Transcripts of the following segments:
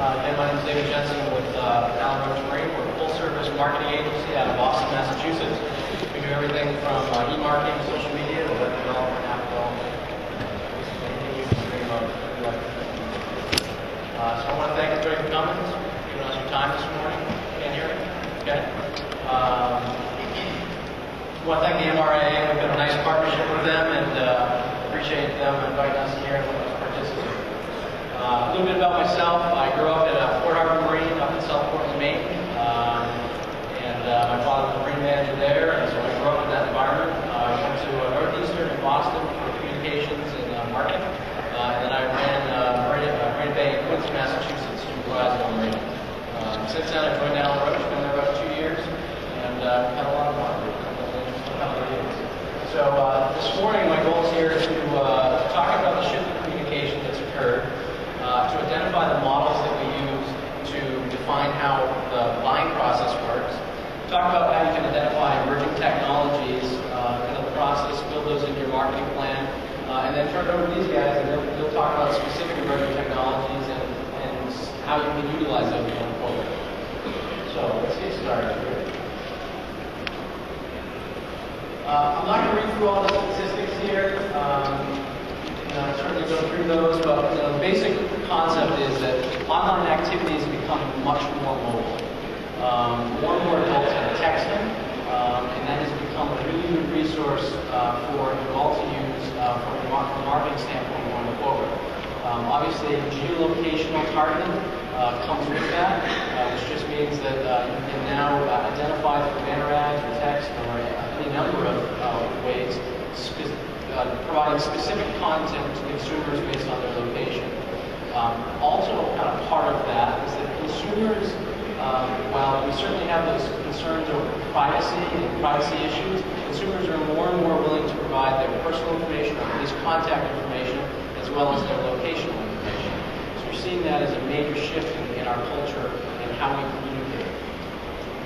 Again, my name is David Jensen with Allen Roach Marine. We're a full-service marketing agency out of Boston, Massachusetts. We do everything from e-marketing, social media, to web development, app development, anything you can dream of. So I want to thank everybody for coming, giving us your time this morning. Can't hear me? Okay. I want to thank the MRA. We've got a nice partnership with them, and appreciate them inviting us here to participate. A little bit about myself. I grew up at Port Harbor Marine up in South Portland, Maine. My father was a marine manager there, and so I grew up in that environment. I went to Northeastern in Boston for communications and marketing. And then I ran Marine Bay in Quincy, Massachusetts, supervising on marine. Since then, I joined Allen Roach. Been there about 2 years, and we've had a lot of fun. So this morning, my goal is here to talk about the shift in communication that's occurred, to identify the models that we use to define how the buying process works, talk about how you can identify emerging technologies in the process, build those into your marketing plan, and then turn it over to these guys, and they'll talk about specific emerging technologies and how you can utilize them going forward. So let's get started. I'm not going to read through all the statistics here. Certainly go through those, but the basic concept is that online activities become much more mobile. More and more adults are texting, and that has become a really good resource for you all to use from a marketing standpoint going forward. Obviously, geolocational targeting comes with that, which just means that you can now identify through banner ads or text or any number of ways providing specific content to consumers based on their location. Also, kind of part of that is that consumers, while we certainly have those concerns over privacy and privacy issues, consumers are more and more willing to provide their personal information, or at least contact information, as well as their locational information. So you're seeing that as a major shift in our culture and how we communicate.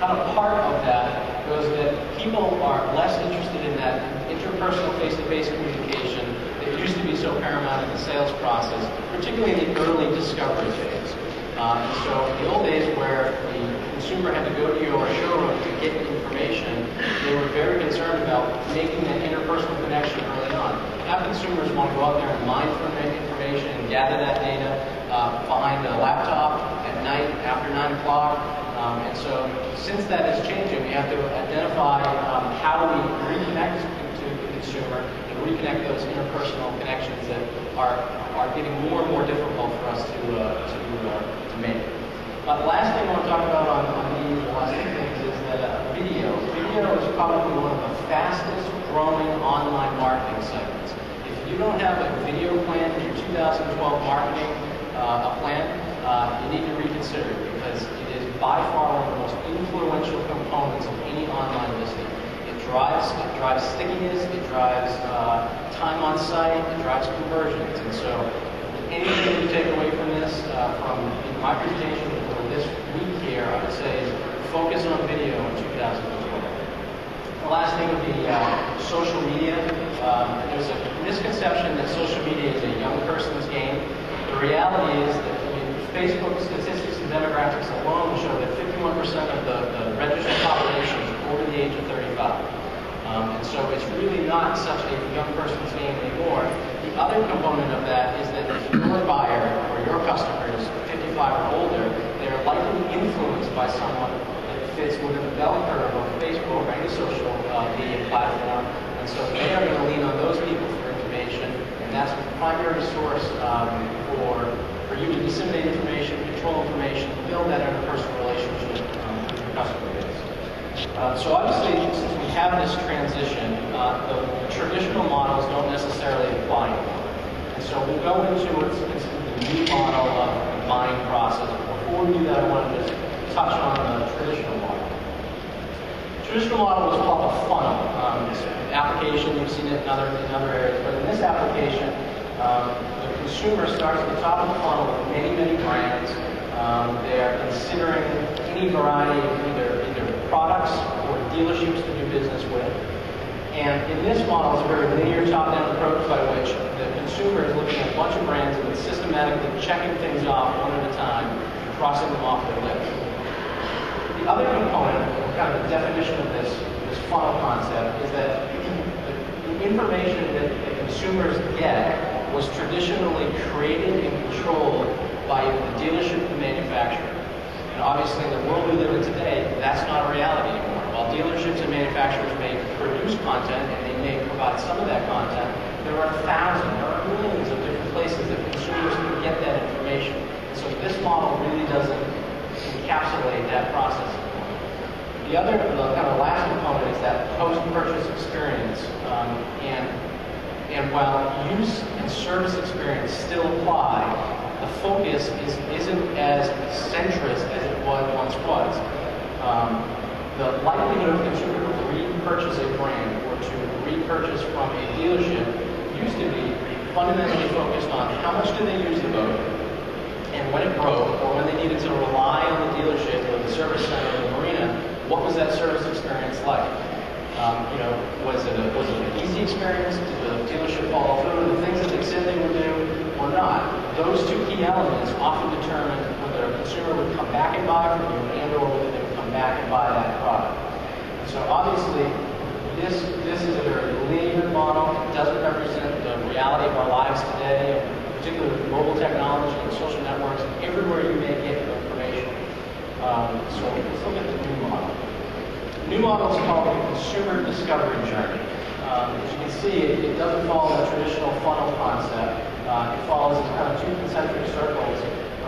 Kind of part of that goes that people are less interested in that interpersonal face-to-face communication that used to be so paramount in the sales process, particularly in the early discovery phase. And so in the old days where the consumer had to go to your showroom to get information, they were very concerned about making that interpersonal connection early on. Now consumers want to go out there and mine for information and gather that data behind a laptop at night after 9 o'clock. And so since that is changing, we have to identify how we reconnect to the consumer and reconnect those interpersonal connections that are getting more and more difficult for us to make. The last thing I want to talk about on these last two things is that video. Video is probably one of the fastest growing online marketing segments. If you don't have a video plan in your 2012 marketing plan, you need to reconsider it, because it is by far one of the most influential components of any online listing. It drives stickiness, it drives time on site, it drives conversions. And so anything you take away from this, from my presentation or this week here, I would say is focus on video in 2012. The last thing would be social media. There's a misconception that social media is a young person's game. The reality is that Facebook statistics and demographics alone show that 51% of the registered population is over the age of 35. And so it's really not such a young person's game anymore. The other component of that is that if your buyer or your customer is 55 or older, they're likely influenced by someone that fits within the bell curve of Facebook or any social media platform. And so they are going to lean on those people for information, and that's the primary source for you to disseminate information, control information, build that interpersonal relationship with your customer base. So obviously, since we have this transition, the traditional models don't necessarily apply anymore. And so we'll go into what's considered the new model of the buying process. Before we do that, I want to just touch on the traditional model. The traditional model was called a funnel. It's an application, you've seen it in other areas, but in this application, the consumer starts at the top of the funnel with many, many brands. They are considering any variety of either products or dealerships to do business with. And in this model, it's a very linear top-down approach by which the consumer is looking at a bunch of brands and systematically checking things off one at a time, crossing them off their list. The other component, kind of the definition of this funnel concept, is that the information that the consumers get was traditionally created and controlled by the dealership and the manufacturer. And obviously, in the world we live in today, that's not a reality anymore. While dealerships and manufacturers may produce content and they may provide some of that content, there are thousands, there are millions of different places that consumers can get that information. And so this model really doesn't encapsulate that process. The other, the kind of last component is that post-purchase experience. And while use and service experience still apply, the focus isn't as centrist as it once was. The likelihood of a consumer to repurchase a brand or to repurchase from a dealership used to be fundamentally focused on how much do they use the boat, and when it broke, or when they needed to rely on the dealership or the service center or the marina, what was that service experience like? Was it an easy experience? Did the dealership follow through with the things that they said they would do or not? Those two key elements often determine whether a consumer would come back and buy from you and or whether they would come back and buy that product. And so obviously, this is a very linear model. It doesn't represent the reality of our lives today, particularly with mobile technology and social networks, everywhere you may get your information. So let's look at the new model. The new model is called the consumer discovery journey. As you can see, it doesn't follow the traditional funnel concept. It follows kind of two concentric circles.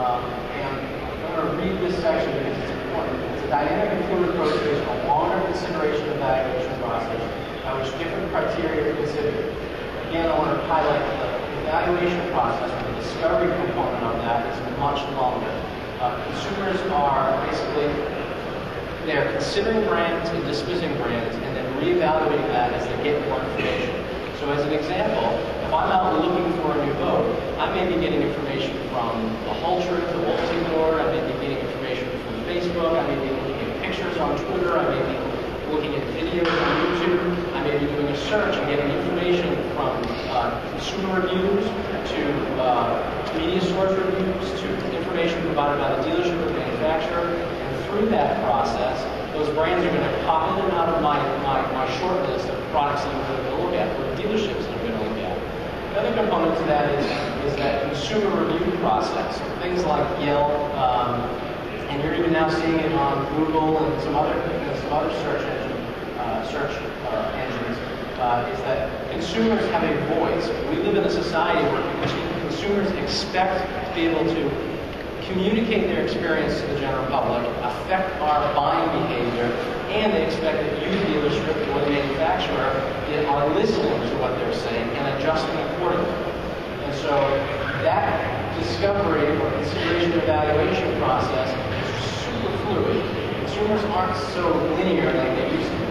And I'm going to read this section because it's important. It's a dynamic and fluid approach based on a longer consideration evaluation process by which different criteria are considered. Again, I want to highlight the evaluation process, or the discovery component of that is much longer. Consumers are basically, they're considering brands and dismissing brands and then reevaluating that as they get more information. So as an example, if I'm out looking for a new boat, I may be getting information from the Hull Trip, the Bulletin Board, I may be getting information from Facebook, I may be looking at pictures on Twitter, I may be looking at videos on YouTube, I may be doing a search and getting information from consumer reviews to media source reviews to information provided by the dealership or manufacturer. And through that process, those brands are going to pop in and out of my short list of products that I'm going to look at, or dealerships that I'm going to look at. The other component to that is that consumer review process. Things like Yelp, and you're even now seeing it on Google and some other search engines, is that consumers have a voice. We live in a society where consumers expect to be able to communicate their experience to the general public, affect our buying behavior, and they expect that you, the dealership, or the manufacturer, are listening to what they're saying and adjusting accordingly. And so that discovery or consideration evaluation process is super fluid. Consumers aren't so linear like they used to be.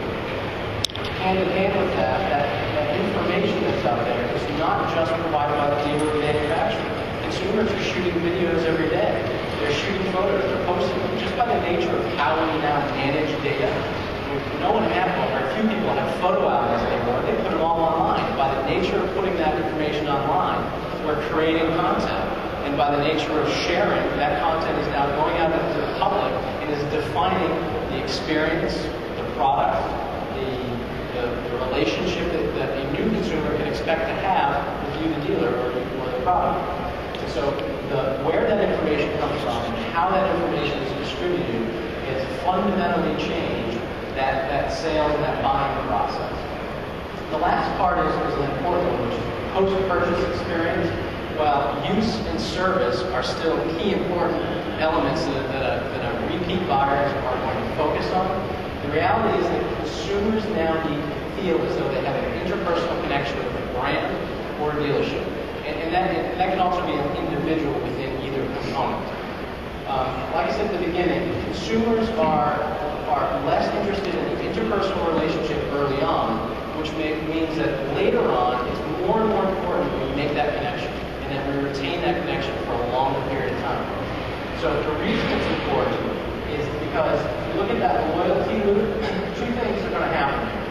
Hand in hand with that information that's out there is not just provided by the dealer or manufacturer. Consumers are shooting videos every day. They're shooting photos, they're posting them. Just by the nature of how we now manage data, no one has, or very few people have photo albums anymore. They put it all online. By the nature of putting that information online, we're creating content. And by the nature of sharing, that content is now going out into the public and is defining the experience, the product, the relationship that a new consumer can expect to have with you, the dealer, or the product. And so where that information comes from and how that information is distributed is fundamentally changed that sales and that buying process. The last part is an important one, which is post-purchase experience. While use and service are still key important elements that a repeat buyers are going to focus on, the reality is that consumers now need to feel as though they have an interpersonal connection with a brand or a dealership. And that can also be an individual within either component. Like I said at the beginning, consumers are less interested in the interpersonal relationship early on, which means that later on it's more and more important that we make that connection and that we retain that connection for a longer period of time. So the reason it's important is because if you look at that loyalty loop, two things are going to happen here.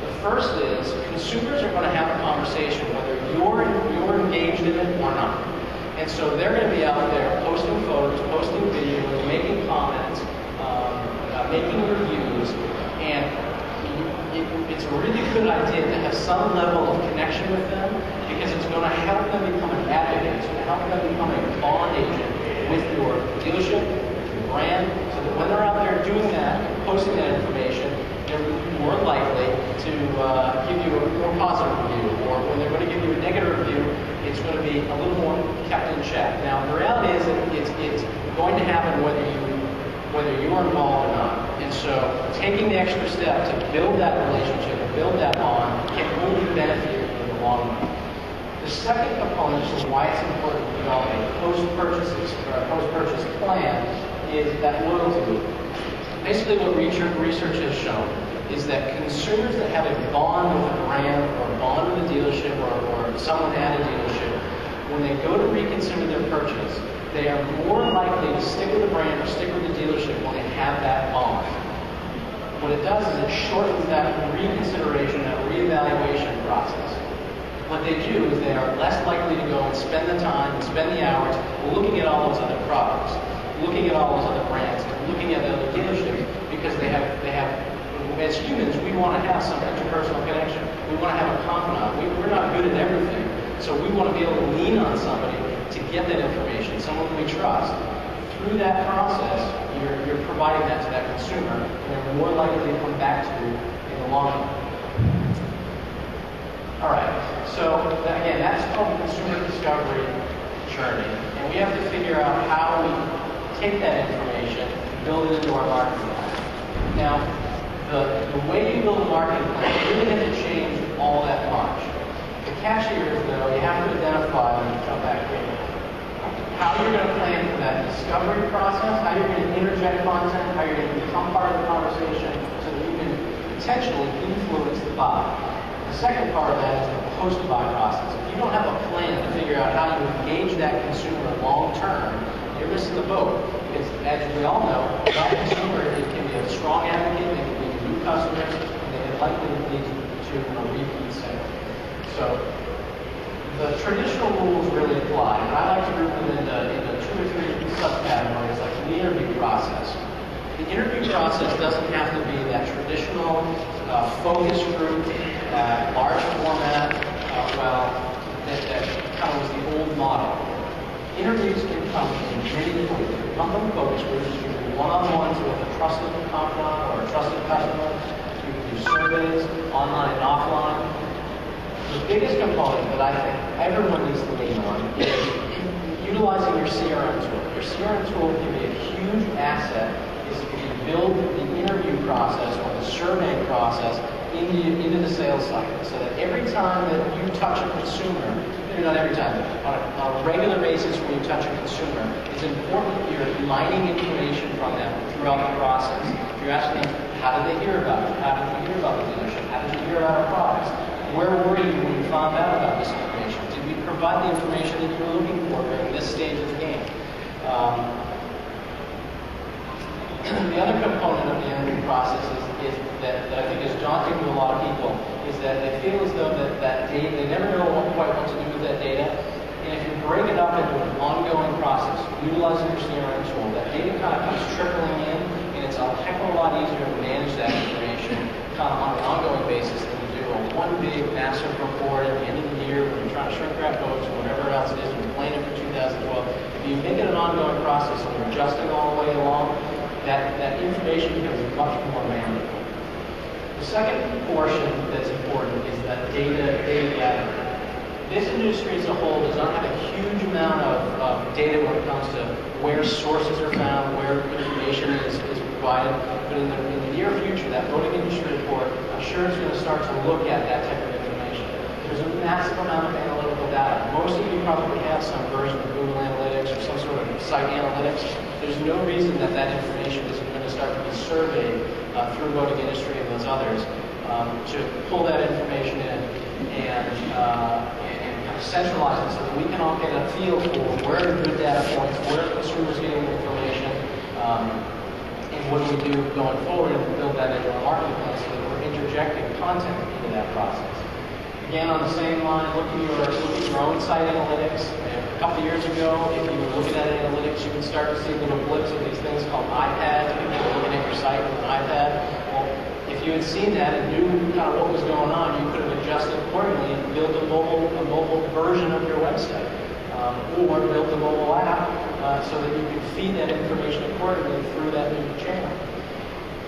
The first is consumers are going to have a conversation whether you're engaged in it or not. And so they're going to be out there posting photos, posting videos, making comments, making reviews, and it's a really good idea to have some level of connection with them because it's going to help them become an advocate. It's going to help them become a bond agent with your dealership, your brand, so that when they're out there doing that, posting that information, they're more likely to give you a more positive review, or when they're going to give you a negative review, it's going to be a little more kept in check. Now, the reality is that it's going to happen whether you are involved or not. And so taking the extra step to build that relationship, build that bond, can only benefit you in the long run. The second component is why it's important to develop a post-purchase plan is that loyalty loop. Basically what research has shown is that consumers that have a bond with a brand or a bond with a dealership or someone at a dealership, when they go to reconsider their purchase, they are more likely to stick with the brand or stick with the dealership when they have that bond. What it does is it shortens that reconsideration, that reevaluation process. What they do is they are less likely to go and spend the time and spend the hours looking at all those other products, looking at all those other brands, looking at the other dealerships, because they have, as humans, we want to have some interpersonal connection. We want to have a confidant. We're not good at everything. So we want to be able to lean on somebody to get that information, someone we trust. Through that process, you're providing that to that consumer, and they're more likely to come back to you in the long run. All right, so again, that's called the consumer discovery journey. And we have to figure out how we take that information, build it into our marketing plan. Now, the way you build a marketing plan really doesn't change all that much. The catch here is, though, you have to identify, when you come back here, how you're going to plan for that discovery process, how you're going to interject content, how you're going to become part of the conversation so that you can potentially influence the buy. The second part of that is the post-buy process. If you don't have a plan to figure out how you engage that consumer long term, you're missing the boat. Because as we all know, that consumer can be a strong advocate, they can lead to new customers, and they can likely lead to a repeat sale. So the traditional rules really apply, and I like to group them into 2 or 3 subcategories, like the interview process. The interview process doesn't have to be that traditional focus group, large format, that kind of was the old model. Interviews can come in many ways. They come from focus groups. You can do one-on-ones with a trusted confidant or a trusted customer. You can do surveys, online and offline. The biggest component that I think everyone needs to lean on is utilizing your CRM tool. Your CRM tool can be a huge asset if you build the interview process or the surveying process into the sales cycle, so that every time that you touch a consumer, maybe not every time, but on a regular basis when you touch a consumer, it's important that you're mining information from them throughout the process. You're asking them, how did they hear about it? How did you hear about the dealership? How did you hear about our products? Where were you when you found out about this information? Did we provide the information that you were looking for during this stage of the game? The other component of the interview process is that I think is daunting to a lot of people, is that they feel as though that data, they never know quite what to do with that data. And if you break it up into an ongoing process, utilizing your CRM tool, that data kind of comes trickling in, and it's a heck of a lot easier to manage that information kind of on an ongoing basis than you do a one big massive report at the end of the year when you're trying to shrink wrap books or whatever else it is, and you're planning for 2012. If you make it an ongoing process and you're adjusting all the way along, that information becomes much more manageable. The second portion that's important is that data gathering. This industry as a whole does not have a huge amount of data when it comes to where sources are found, where information is provided. But in the near future, that voting industry report, I'm sure is going to start to look at that type of information. There's a massive amount of analytical data. Most of you probably have some version of Google Analytics or some sort of site analytics. There's no reason that information isn't going to start to be surveyed through voting industry and those others to pull that information in and kind of centralize it so that we can all get a feel for where are the good data points, where are consumers getting the information, and what do we do going forward and build that into our marketing plan so that we're interjecting content into that process. Again, on the same line, look at your own site analytics. A couple of years ago, if you were looking at analytics, you would start to see little blips of these things called iPads. People were looking at your site with an iPad. Well, if you had seen that and knew kind of what was going on, you could have adjusted accordingly and built a mobile version of your website, or built a mobile app so that you could feed that information accordingly through that new channel.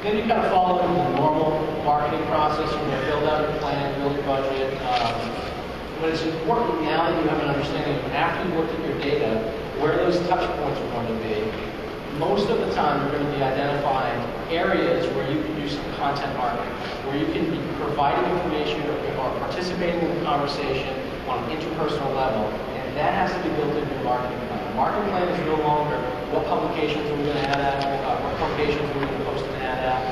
Then you kind of follow the normal marketing process. You're going to build out your plan, build your budget. But it's important now that you have an understanding of, after you've looked at your data, where those touch points are going to be. Most of the time, you're going to be identifying areas where you can do some content marketing, where you can be providing information or participating in the conversation on an interpersonal level. And that has to be built into your marketing plan. The marketing plan is no longer what publications are we going to add at, what publications are we going to post an ad at,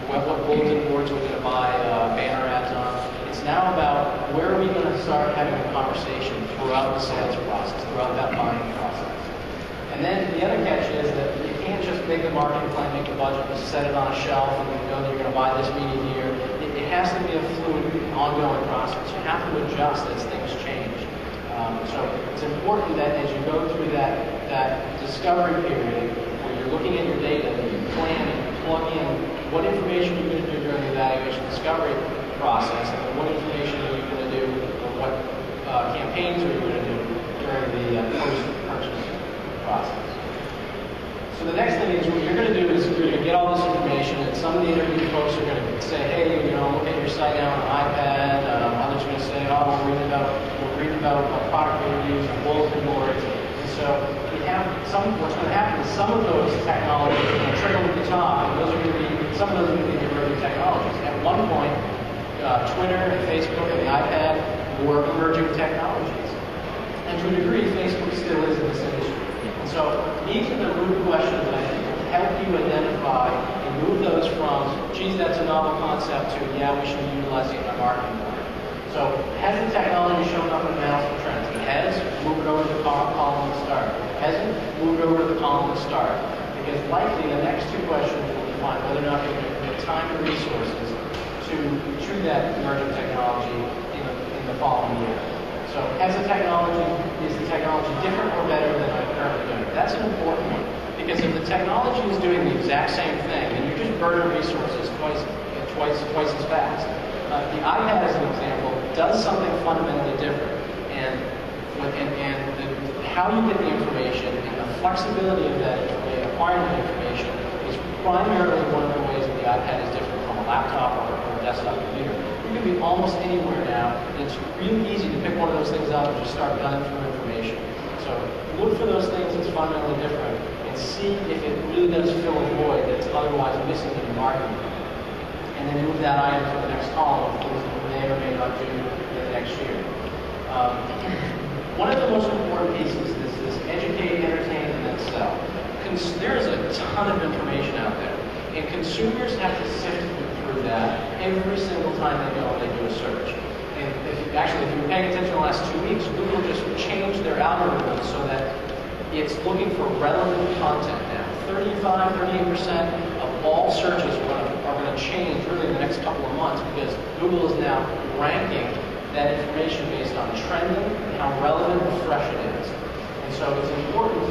what bulletin boards are we going to buy banner ads on. It's now about where are we going to start having a conversation throughout the sales process, throughout that buying process. And then the other catch is that you can't just make the marketing plan, make the budget, and set it on a shelf, and you know that you're going to buy this media here. It has to be a fluid, ongoing process. You have to adjust as things change. So it's important that as you go through that discovery period, where you're looking at your data, that you plan and you plug in what information you're going to do during the evaluation discovery process, and what information are you going to do, or what campaigns are you going to do during the post-purchase process. So the next thing is, what you're going to do is you're going to get all this information, and some of the interview folks are going to say, hey, look at your site now on an iPad. Others are going to say, oh, we're reading about product reviews and bulletin boards. And so what's going to happen is some of those technologies are going to trickle to the top, and some of those are going to be emerging technologies. At one point, Twitter and Facebook and the iPad were emerging technologies. And to a degree, Facebook still is in this industry. And so these are the root questions that I think will help you identify and move those from, geez, that's a novel concept, to, yeah, we should be utilizing it in our marketing plan. So has the technology shown up in analysis trends? If it has, move it over to the column and start. If it hasn't, move it over to the column and start. Because likely the next two questions will define whether or not you're going to commit time and resources to that emerging technology in the following year. So is the technology different or better than I'm currently doing? That's an important one. Because if the technology is doing the exact same thing, then you're just burning resources twice as fast. The iPad, as an example, does something fundamentally different. And how you get the information and the flexibility of that acquiring the information is primarily one of the ways that the iPad is different from a laptop or a desktop computer. You can be almost anywhere now, and it's really easy to pick one of those things up and just start gunning through information. So look for those things that's fundamentally different and see if it really does fill a void that's otherwise missing in your marketing. And then move that item to the next column of things that may or may not do the next year. One of the most important pieces is this educate, entertain, and then sell. There's a ton of information out there, and consumers have to sift through that every single time they go and they do a search. And if you were paying attention the last 2 weeks, Google just changed their algorithm so that it's looking for relevant content now. 38% of all searches are going to change really in the next couple of months, because Google is now ranking that information based on trending and how relevant and fresh it is. And so it's important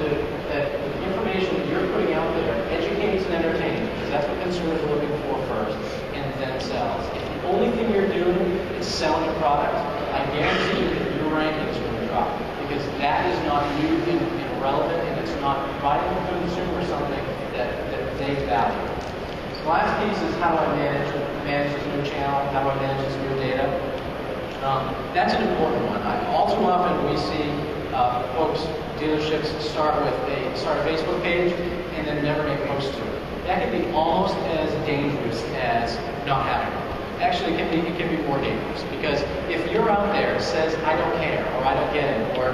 that the information that you're putting out there educates and entertains, because that's what consumers are looking for first, and then sells. If the only thing you're doing is selling a product, I guarantee you that your ranking is going to drop, because that is not new and relevant, and it's not providing the consumer something that they value. The last piece is how do I manage this new channel, how do I manage this new data. That's an important one. All too often we see dealerships start a Facebook page and then never make posts to it. That can be almost as dangerous as not having one. Actually, it can be more dangerous, because if you're out there that says I don't care, or I don't get it, or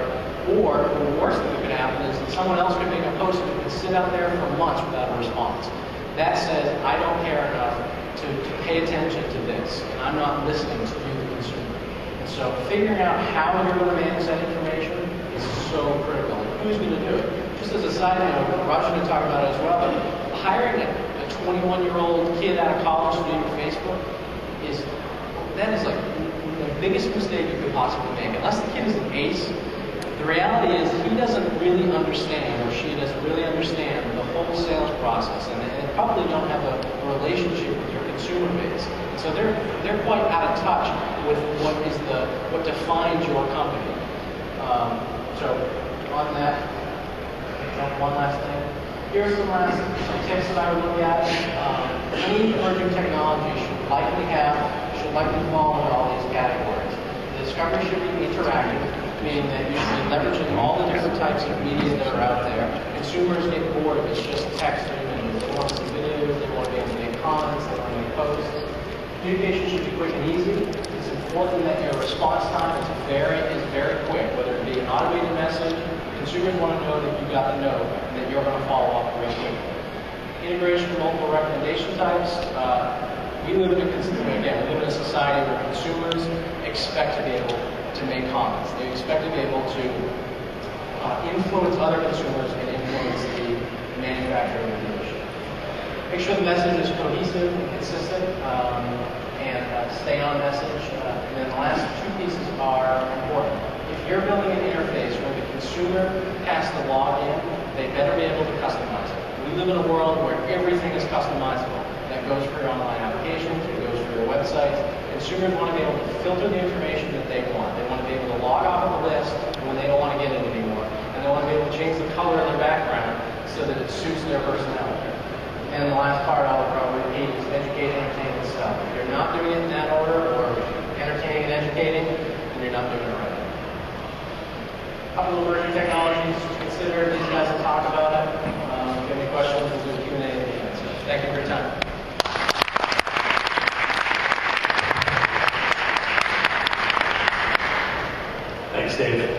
the worst thing that could happen is that someone else could make a post and could sit out there for months without a response. That says I don't care enough to pay attention to this, and I'm not listening to you, the consumer. And so figuring out how you're going to manage that information is so critical. And who's going to do it? Just as a side note, Roger can talk about it as well, but hiring a 21-year-old kid out of college to do your Facebook is like the biggest mistake you could possibly make. Unless the kid is an ace, the reality is he doesn't really understand, or she doesn't really understand the whole sales process, and they probably don't have a relationship with your consumer base. So they're quite out of touch with what defines your company. So on that, one last thing. Here's some tips that I would look at. Any emerging technology should likely fall into all these categories. The discovery should be interactive, meaning that you should be leveraging all the different types of media that are out there. Consumers get bored if it's just texting, and they want to see videos, they want to be able to make comments, they want to make posts. Communication should be quick and easy. It's important that your response time is very quick, whether it be an automated message. Consumers want to know that you got the note and that you're going to follow up real quick. Integration of multiple recommendation types. We live in a society where consumers expect to be able to make comments. They expect to be able to influence other consumers and influence the manufacturing of the industry. Make sure the message is cohesive and consistent, and stay on message. And then the last two pieces are important. If you're building an interface where the consumer has to log in, they better be able to customize it. We live in a world where everything is customizable. That goes for your online applications, it goes for your websites. Consumers want to be able to filter the information that they want. They want to be able to log off of the list when they don't want to get it anymore. And they want to be able to change the color of their background so that it suits their personality. And the last part I'll probably repeat is educate, entertain, and sell. If you're not doing it in that order, or entertaining and educating, then you're not doing it right. A couple of emerging technologies to consider. These guys will talk about it. If you have any questions, we'll do a Q&A at the end. So thank you for your time. Thanks, David.